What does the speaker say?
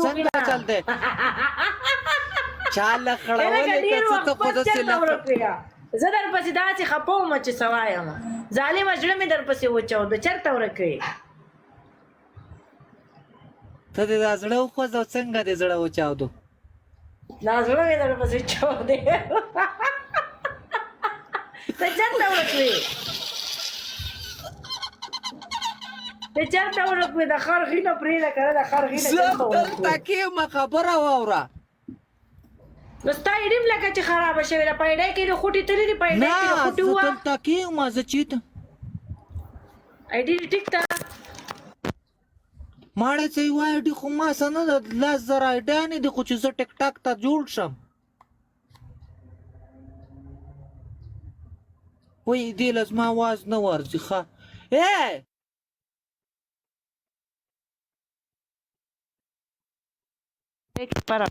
څنګه چل دی چاله خړولې که څه ته خو داسې زه در پسې داسې خپه وم چې څه وایم ظالمه زړه مې در پسې وچاوده چېرته ورکوې ته دې دا زړه وخوځه څنګه دې زړه وچاودو دا زړه مې در پسې چاودې ته چېرته ورکوې ته چېرته ورکوې د خر غینه پرېږده که نه د خر غینه زه دلته کېمه خبره واوره نو ستا ایډیم لکه چې خرابه شوې ده پیډۍ کې د خوټې تللې دي پیډۍ کې د خوټې نه زه ووه دلته کېمه زه چېرته ایډي دې ټیک ده ماړه څه یوه ایډي خو ما څه نه ده 10,000 ایډیانې دي خو چې زه ټیک ټاک ته جوړ شم وایي دې له زما اواز نه ورځي ښه para